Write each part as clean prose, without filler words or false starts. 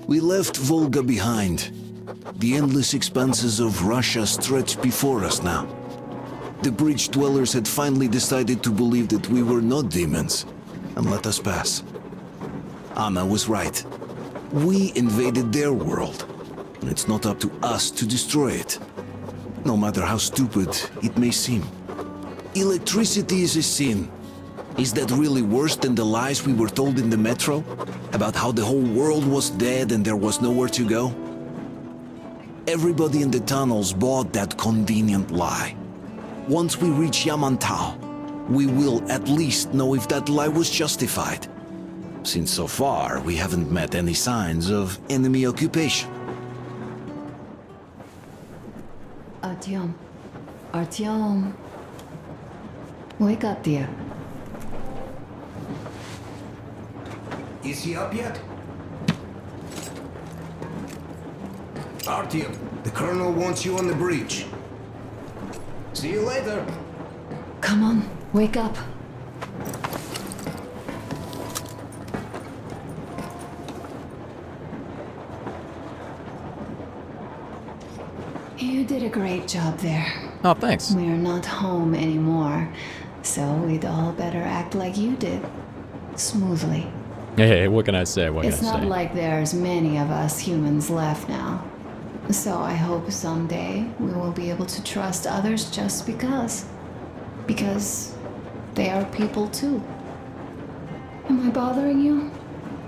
We left Volga behind. The endless expanses of Russia stretched before us now. The bridge dwellers had finally decided to believe that we were not demons and let us pass. Anna was right. We invaded their world, and it's not up to us to destroy it, no matter how stupid it may seem. Electricity is a sin. Is that really worse than the lies we were told in the metro? About how the whole world was dead and there was nowhere to go? Everybody in the tunnels bought that convenient lie. Once we reach Yamantau, we will at least know if that lie was justified. Since so far, we haven't met any signs of enemy occupation. Artyom. Artyom. Wake up, dear. Is he up yet? Artyom, the Colonel wants you on the bridge. See you later. Come on, wake up. You did a great job there. Oh, thanks. We're not home anymore, so we'd all better act like you did. Smoothly. Hey, what can I say? What It's can I not say? like there's many of us humans left now. So I hope someday we will be able to trust others just because. Because they are people too. Am I bothering you?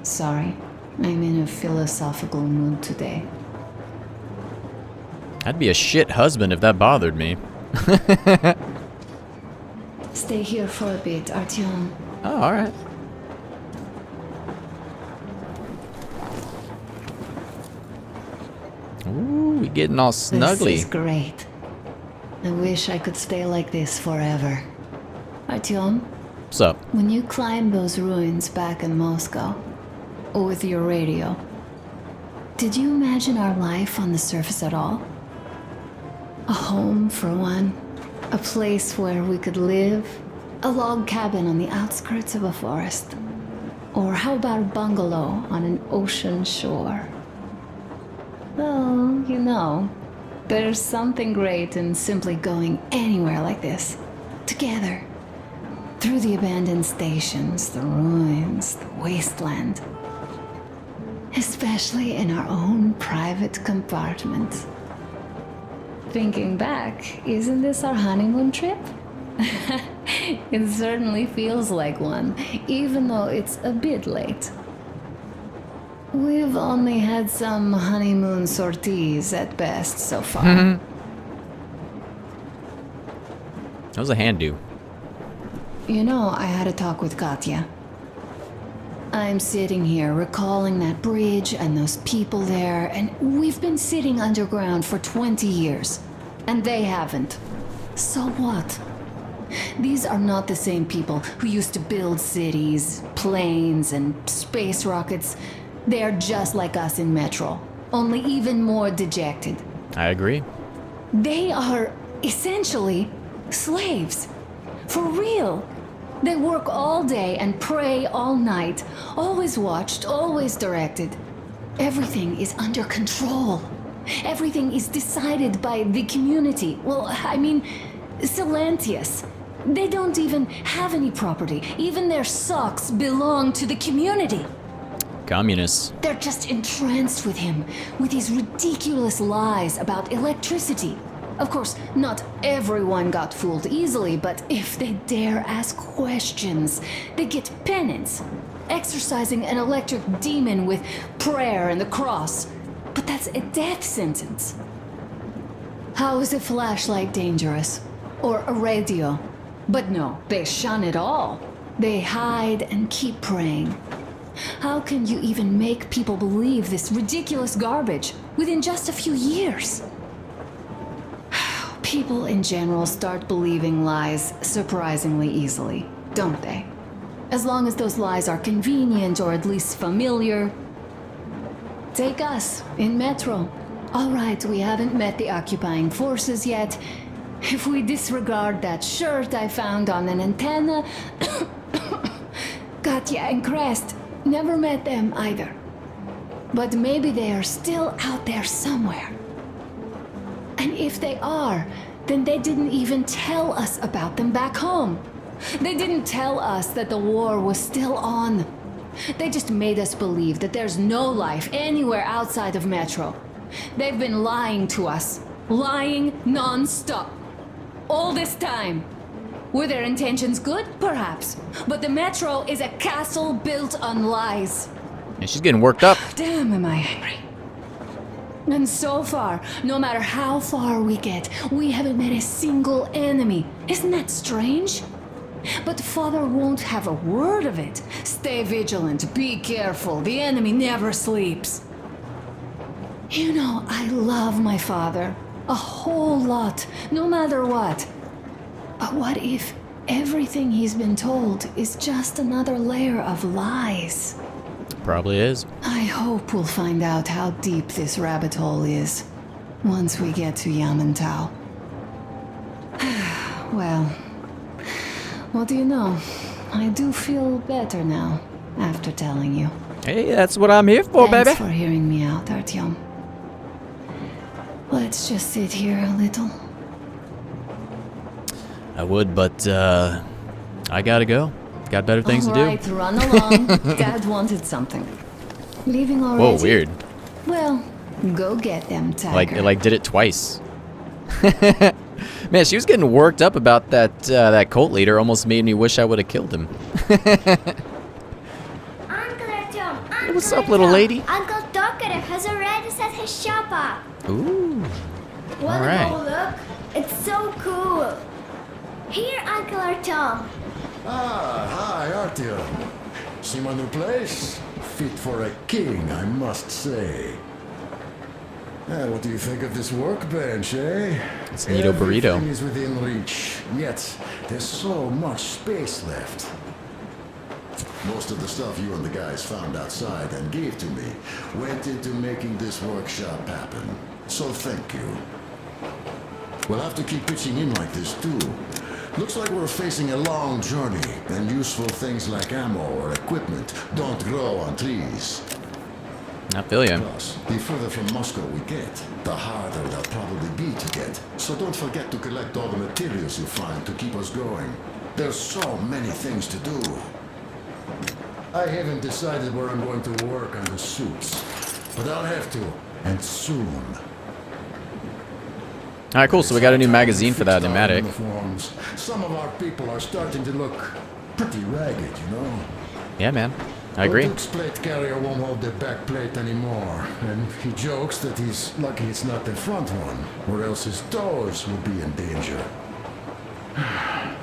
Sorry, I'm in a philosophical mood today. I'd be a shit husband if that bothered me. Stay here for a bit, Artyom. Oh, alright. Ooh, we getting all snuggly. This is great. I wish I could stay like this forever. Artyom, What's up? when you climbed those ruins back in Moscow, with your radio, did you imagine our life on the surface at all? A home, for one. A place where we could live. A log cabin on the outskirts of a forest. Or how about a bungalow on an ocean shore? Well, you know, there's something great in simply going anywhere like this. Together. Through the abandoned stations, the ruins, the wasteland. Especially in our own private compartment. Thinking back, isn't this our honeymoon trip? It certainly feels like one, even though it's a bit late. We've only had some honeymoon sorties at best so far. That was a hand do. You know, I had a talk with Katya. I'm sitting here recalling that bridge and those people there, and we've been sitting underground for 20 years, and they haven't. So what? These are not the same people who used to build cities, planes, and space rockets. They are just like us in Metro, only even more dejected. I agree. They are essentially slaves. For real. They work all day and pray all night. Always watched, always directed. Everything is under control. Everything is decided by the community. Well, I mean, Silantius. They don't even have any property. Even their socks belong to the community. Communists. They're just entranced with him, with his ridiculous lies about electricity. Of course, not everyone got fooled easily, but if they dare ask questions, they get penance. Exorcising an electric demon with prayer and the cross. But that's a death sentence. How is a flashlight dangerous? Or a radio? But no, they shun it all. They hide and keep praying. How can you even make people believe this ridiculous garbage within just a few years? People in general start believing lies surprisingly easily, don't they? As long as those lies are convenient or at least familiar. Take us, in Metro. All right, we haven't met the occupying forces yet. If we disregard that shirt I found on an antenna, Katya and Crest, Never met them either. But maybe they are still out there somewhere. And if they are, then they didn't even tell us about them back home. They didn't tell us that the war was still on. They just made us believe that there's no life anywhere outside of Metro. They've been lying to us. Lying non-stop. All this time. Were their intentions good? Perhaps. But the Metro is a castle built on lies. And she's getting worked up. Damn, am I angry. And so far, no matter how far we get, we haven't met a single enemy. Isn't that strange? But Father won't have a word of it. Stay vigilant, be careful, the enemy never sleeps. You know, I love my father. A whole lot, no matter what. But what if everything he's been told is just another layer of lies? Probably is. I hope we'll find out how deep this rabbit hole is once we get to Yamantau. Well, what do you know? I do feel better now after telling you. Hey, that's what I'm here for, Thanks baby. for hearing me out, Artyom. Let's just sit here a little. I would, but I gotta go. Got better things to do. Alright, run along. Dad wanted something. Leaving already? Whoa, weird. Well, go get them, Tiger. Like did it twice. Man, she was getting worked up about that cult leader. Almost made me wish I would have killed him. Uncle Artyom, What's up, little lady? Uncle Tokarev has already set his shop up. Ooh. Wanna Alright. go look? It's so cool. Here, Uncle Artyom. Ah, hi, Artyom. See my new place? Fit for a king, I must say. What do you think of this workbench, eh? It's a neato burrito. Everything is within reach, yet there's so much space left. Most of the stuff you and the guys found outside and gave to me went into making this workshop happen. So thank you. We'll have to keep pitching in like this too. Looks like we're facing a long journey, and useful things like ammo or equipment don't grow on trees. I feel ya. Plus, the further from Moscow we get, the harder they'll probably be to get. So don't forget to collect all the materials you find to keep us going. There's so many things to do. I haven't decided where I'm going to work on the suits, but I'll have to, and soon. Alright, cool. So we got a new magazine for that pneumatic. Uniforms. Some of our people are starting to look pretty ragged, you know? Yeah, man. I agree. The Duke's plate carrier won't hold the back plate anymore, and he jokes that he's lucky it's not the front one, or else his toes will be in danger.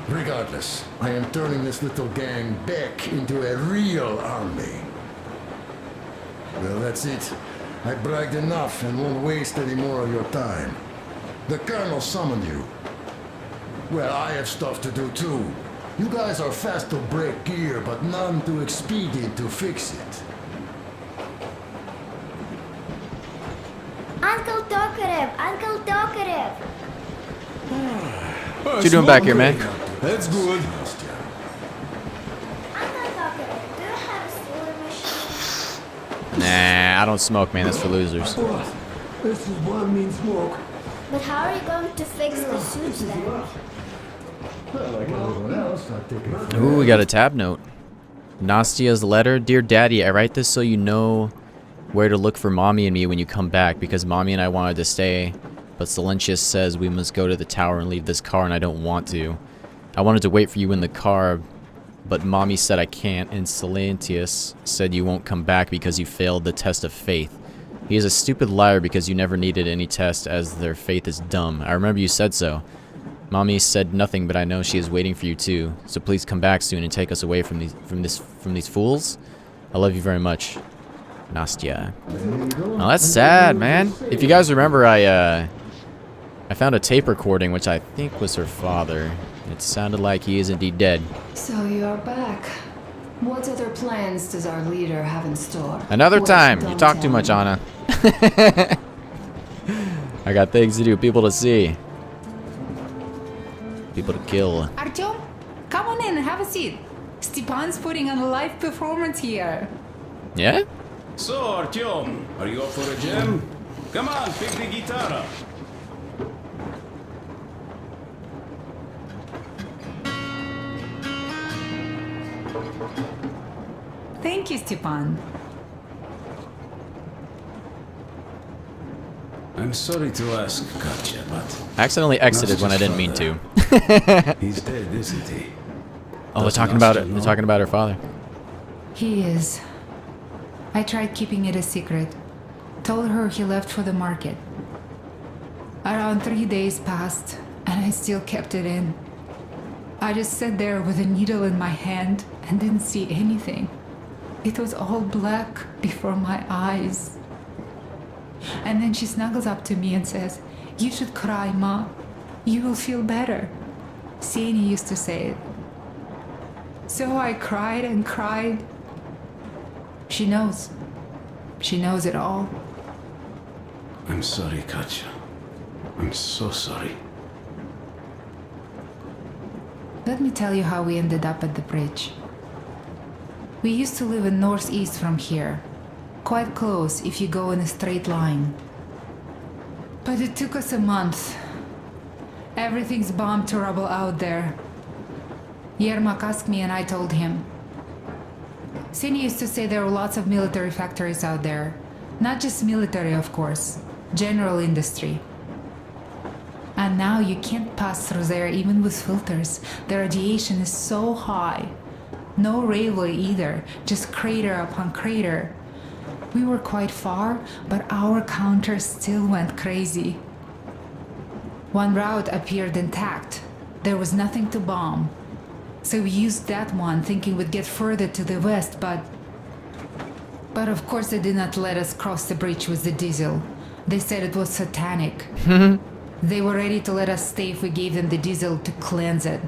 Regardless, I am turning this little gang back into a real army. Well, that's it. I bragged enough and won't waste any more of your time. The Colonel summoned you. Well, I have stuff to do too. You guys are fast to break gear, but none too expedient to fix it. Uncle Tokarev, Uncle Tokarev. What you doing back here, man? That's good. Uncle Tokarev, do you have a sewing machine? Nah, I don't smoke, man. That's for losers. This is one mean smoke. But how are you going to fix the suits then? Well, like everyone else, I take it. Ooh, we got a tab note. Nastia's letter. Dear Daddy, I write this so you know where to look for Mommy and me when you come back, because Mommy and I wanted to stay, but Silentius says we must go to the tower and leave this car, and I don't want to. I wanted to wait for you in the car, but Mommy said I can't, and Silentius said you won't come back because you failed the test of faith. He is a stupid liar because you never needed any test, as their faith is dumb. I remember you said so. Mommy said nothing, but I know she is waiting for you too. So please come back soon and take us away from these fools. I love you very much, Nastia. Oh, that's sad, man. If you guys remember, I found a tape recording, which I think was her father. It sounded like he is indeed dead. So you're back. What other plans does our leader have in store? Another Wait, time. You don't talk tell too much, me. Anna. I got things to do, people to see. People to kill. Artyom, come on in and have a seat. Stepan's putting on a live performance here. Yeah? So, Artyom, are you up for a jam? Come on, pick the guitar up. Thank you, Stepan. I'm sorry to ask, Katya, but I accidentally exited when I didn't mean to. he's dead, isn't he? Oh, they're Does talking about Nastya it. They're know? talking about her father. He is. I tried keeping it a secret. Told her he left for the market. Around 3 days passed, and I still kept it in. I just sat there with a needle in my hand and didn't see anything. It was all black before my eyes. And then she snuggles up to me and says, "You should cry, Ma. You will feel better." Sienna used to say it. So I cried and cried. She knows. She knows it all. I'm sorry, Katya. I'm so sorry. Let me tell you how we ended up at the bridge. We used to live in northeast from here. Quite close if you go in a straight line. But it took us a month. Everything's bombed to rubble out there. Yermak asked me and I told him. Sini used to say there were lots of military factories out there. Not just military, of course. General industry. And now you can't pass through there even with filters. The radiation is so high. No railway either, just crater upon crater. We were quite far, but our counter still went crazy. One route appeared intact. There was nothing to bomb. So we used that one, thinking we'd get further to the west, but of course they did not let us cross the bridge with the diesel. They said it was satanic. They were ready to let us stay if we gave them the diesel to cleanse it.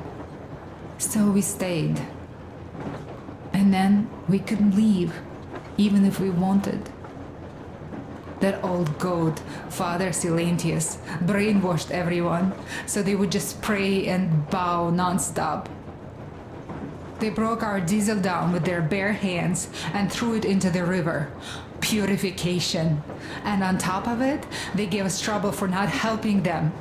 So we stayed. And then we couldn't leave, even if we wanted. That old goat, Father Silentius, brainwashed everyone, so they would just pray and bow non-stop. They broke our diesel down with their bare hands and threw it into the river. Purification. And on top of it, they gave us trouble for not helping them.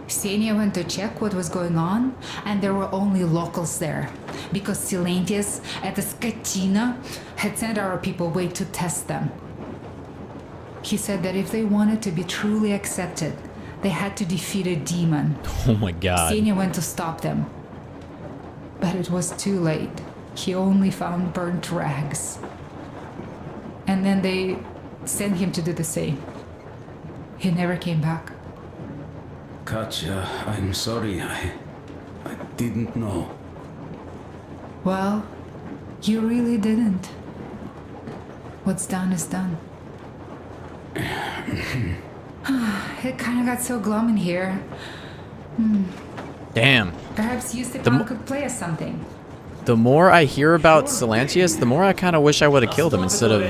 Ksenia went to check what was going on, and there were only locals there, because Silentius at the Skatina had sent our people away to test them. He said that if they wanted to be truly accepted, they had to defeat a demon. Oh my god. Ksenia went to stop them. But it was too late. He only found burnt rags. And then they sent him to do the same. He never came back. Katya, I'm sorry. I didn't know. Well, you really didn't. What's done is done. It kind of got so glum in here. Damn. Perhaps you, Stepan, could play us something. The more I hear about Silentius, the more I kind of wish I would have killed him instead of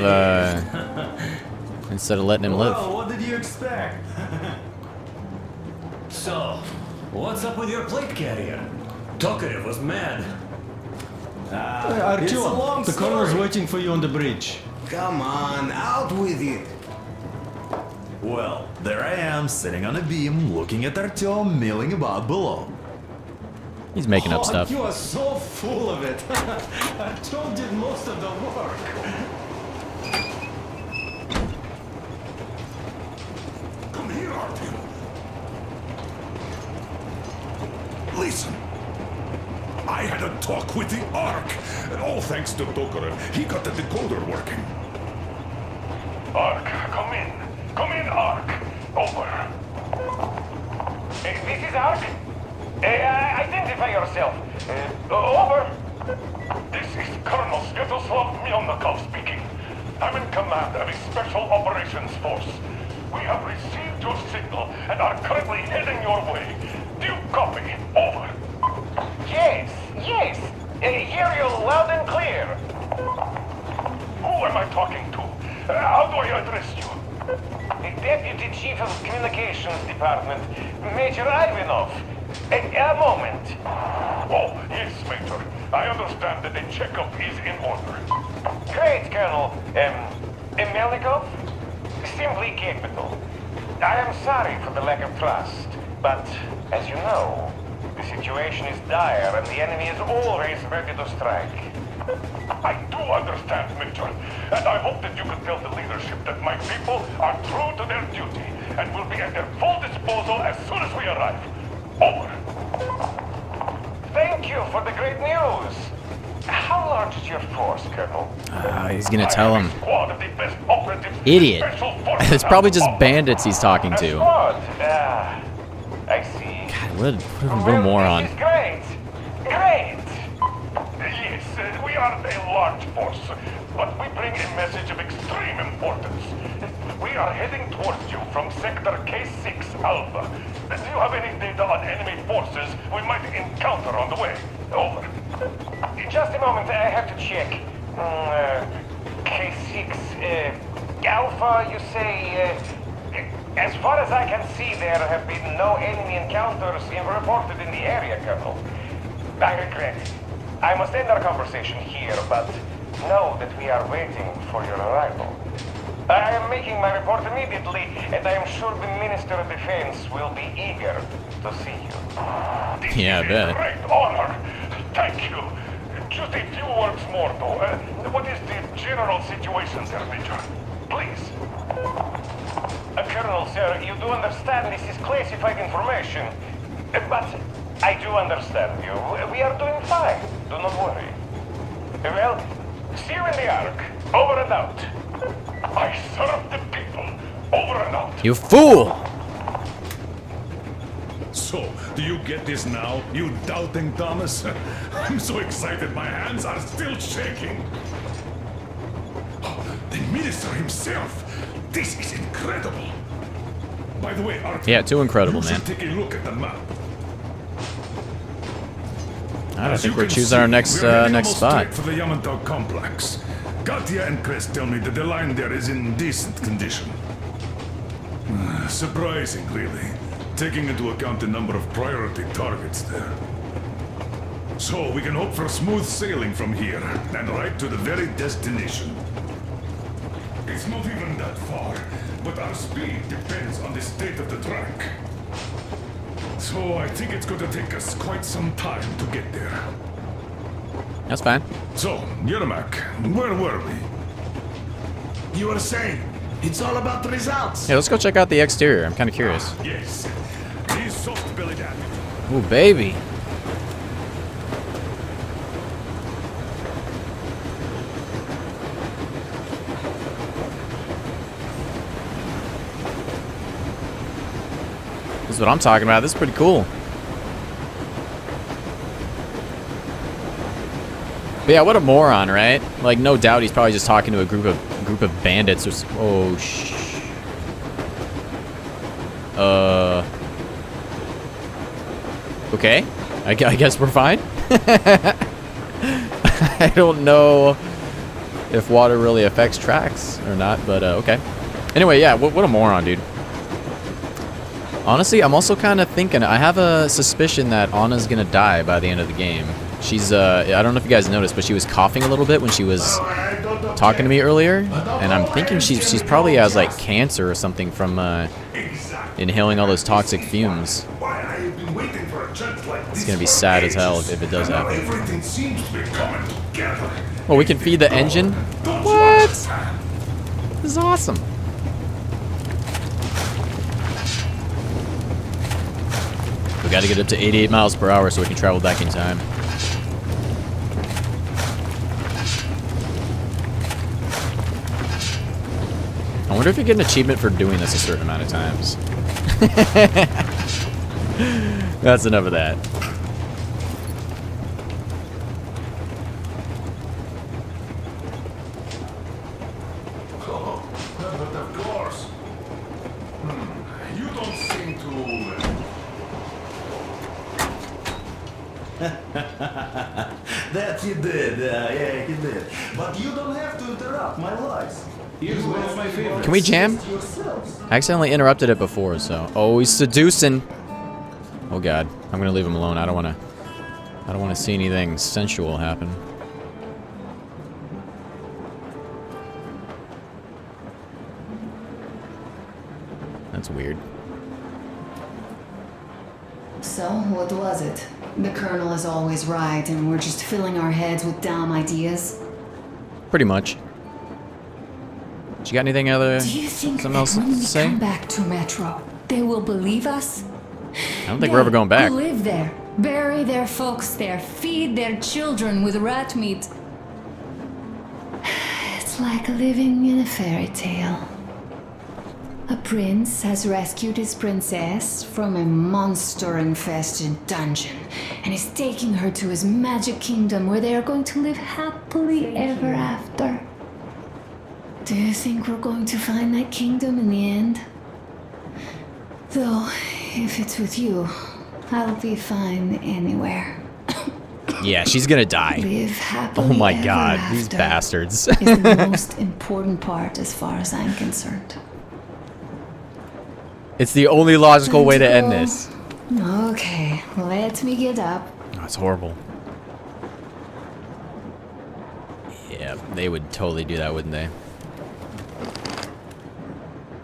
letting him live. Well, what did you expect? So, what's up with your plate carrier? Tokarev was mad. It's a long Artyom, the colonel's story. waiting for you on the bridge. Come on, out with it. Well, there I am, sitting on a beam, looking at Artyom milling about below. He's making up stuff. You are so full of it. Artyom did most of the work. Come here, Artyom. Listen. I had a talk with the Ark. All thanks to Tokarev. He got the decoder working. Ark, come in. Come in, Ark. Over. This is Ark? Identify yourself. Over. This is Colonel Svetoslav Myelnikov speaking. I'm in command of a special operations force. We have received your signal and are currently heading your way. Do you copy? Over. Yes. Hear you loud and clear. Who am I talking to? How do I address you? The Deputy Chief of Communications Department, Major Ivanov. A moment. Oh, yes, Major. I understand that the checkup is in order. Great. Melnikov? Simply capital. I am sorry for the lack of trust, but as you know, the situation is dire and the enemy is always ready to strike. I do understand, Major, and I hope that you can tell the leadership that my people are true to their duty and will be at their full disposal as soon as we arrive. Over. Thank you for the great news. How large is your force, Colonel? He's gonna tell him. Squad of the best operatives. Idiot. Special forces It's probably out just of bandits he's talking A to. squad? I see. God, what a moron. This is great. Great. Yes, we are a large force, but we bring a message of extreme importance. We are heading towards you from Sector K6 Alpha. Do you have any data on enemy forces we might encounter on the way? Over. Just a moment, I have to check. K6 Alpha, you say? As far as I can see, there have been no enemy encounters reported in the area, Colonel. I regret it. I must end our conversation here, but know that we are waiting for your arrival. I am making my report immediately, and I am sure the Minister of Defense will be eager to see you. Yeah, I bet. Great honor. Thank you. Just a few words more, though. What is the general situation there, Major? Please. Colonel, sir, you do understand this is classified information. But I do understand you. We are doing fine. Do not worry. Well, see you in the Ark. Over and out. I serve the people. Over and out. You fool! So, do you get this now, you doubting Thomas? I'm so excited my hands are still shaking. Oh, the minister himself! This is incredible! By the way, Artyom, Yeah, too incredible, you man. should take a look at the map. I As think you we're can choosing see, our next we're heading next almost spot. straight for the Yamato complex. Katya and Chris tell me that the line there is in decent condition. Surprising, really, taking into account the number of priority targets there. So we can hope for smooth sailing from here and right to the very destination. It's not even that far, but our speed depends on the state of the track. So I think it's going to take us quite some time to get there. That's fine. So, Yermak, where were we? You were saying, it's all about the results. Yeah, let's go check out the exterior. I'm kind of curious. Yes, he's soft-bellied admiral. Ooh, baby. This is what I'm talking about. This is pretty cool. But yeah, what a moron, right? Like, no doubt he's probably just talking to a group of bandits. Or oh, okay. I guess we're fine. I don't know if water really affects tracks or not, but okay. Anyway, yeah, what a moron, dude. Honestly, I'm also kind of thinking, I have a suspicion that Anna's gonna die by the end of the game. She's, I don't know if you guys noticed, but she was coughing a little bit when she was talking to me earlier. And I'm thinking she's probably has, like, cancer or something from, inhaling all those toxic fumes. It's gonna be sad as hell if it does happen. Everything seems to be coming together. Well, we can feed the engine? What? This is awesome. We gotta get up to 88 miles per hour so we can travel back in time. I wonder if you get an achievement for doing this a certain amount of times. That's enough of that. Oh, but of course. You don't seem to... That he did, yeah, he did. But you don't have to interrupt my lies. Here's one of my favorites. Can we jam? I accidentally interrupted it before, so. Oh, he's seducing. Oh god, I'm gonna leave him alone. I don't wanna see anything sensual happen. That's weird. So, what was it? The Colonel is always right, and we're just filling our heads with dumb ideas? Pretty much. You got anything other? Do you think something that else when to we say? come back to Metro, they will believe us? I don't think we're ever going back. Who live there, bury their folks there, feed their children with rat meat. It's like living in a fairy tale. A prince has rescued his princess from a monster-infested dungeon and is taking her to his magic kingdom where they are going to live happily ever after. Do you think we're going to find that kingdom in the end? Though, if it's with you, I'll be fine anywhere. Yeah, she's gonna die. Live happily Oh my ever god, after these bastards. is the most important part as far as I'm concerned. It's the only logical way to end this. Okay, let me get up. That's horrible. Yeah, they would totally do that, wouldn't they?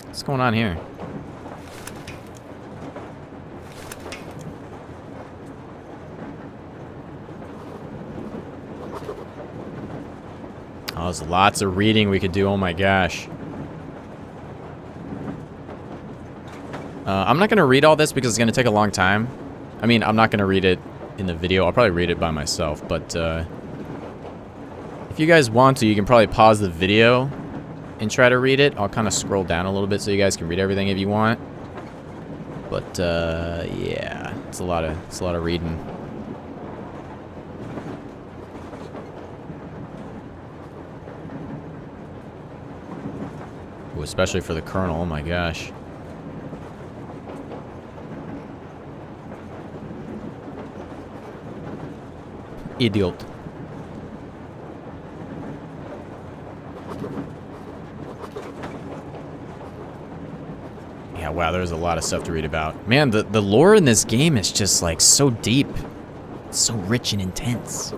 What's going on here? Oh, there's lots of reading we could do. Oh my gosh. I'm not going to read all this because it's going to take a long time. I mean, I'm not going to read it in the video. I'll probably read it by myself. But if you guys want to, you can probably pause the video and try to read it. I'll kind of scroll down a little bit so you guys can read everything if you want. But yeah, it's a lot of reading. Ooh, especially for the Colonel. Oh my gosh. Idiot. Yeah, wow, there's a lot of stuff to read about. Man, the lore in this game is just like so deep. It's so rich and intense.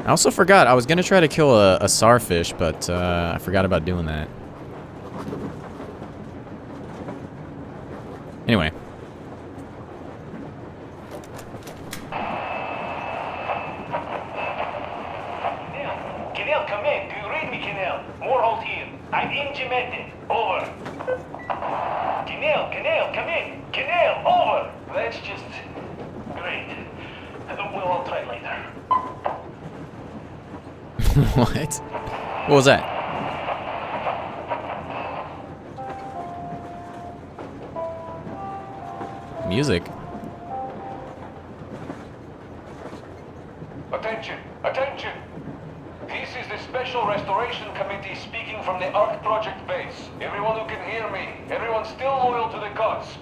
I also forgot, I was gonna try to kill a starfish, but I forgot about doing that. Anyway. Kinel, come in. Do you read me, Kinel? Morehold here. I'm intimated. Over. Kinel, come in. Kinel, over. That's just great. We'll all try later. What? What was that? Music. Attention, attention! This is the Special Restoration Committee speaking from the Ark Project base. Everyone who can hear me, everyone still loyal to the cause.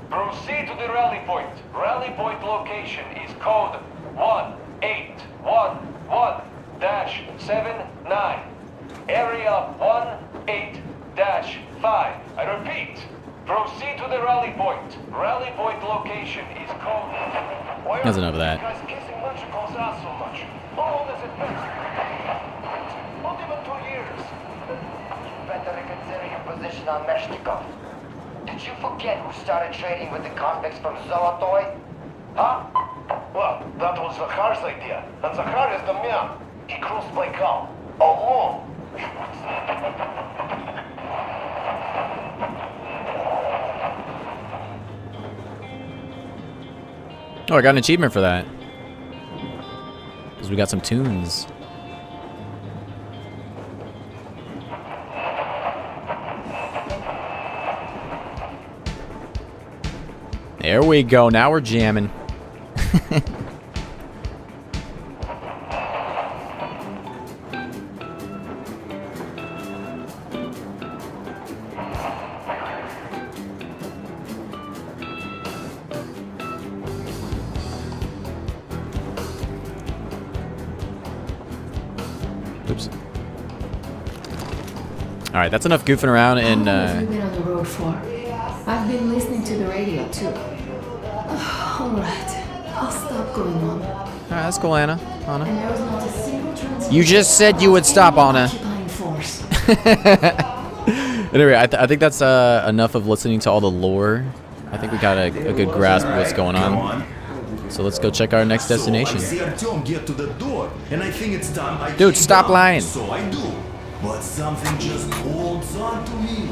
Proceed to the rally point. Rally point location is code 1811-79. Area 18-5. I repeat, proceed to the rally point. Rally point location is code... That's enough of that. Guys kissing much calls out so much. How old is it been? Not even 2 years. You better reconsider your position on Meshtikov. Did you forget who started trading with the convicts from Zolotoy? Huh? Well, that was Zakhar's idea. And Zakhar is the man. He crossed Baikal. Alone. Oh, I got an achievement for that. Because we got some tunes. There we go. Now we're jamming. Oops. All right, that's enough goofing around and. How long have you been on the road for? I've been listening to the radio too. All right. I'll stop going on. Alright, that's cool, Anna. And there was not a single transmission You just said you would stop, of Anna. occupying force. Anyway, I think that's enough of listening to all the lore. I think we got a good grasp of what's going on. So let's go check our next destination. So I see Artyom get to the door, and I think it's time I Dude, came stop down. lying. So I do. But something just holds on to me.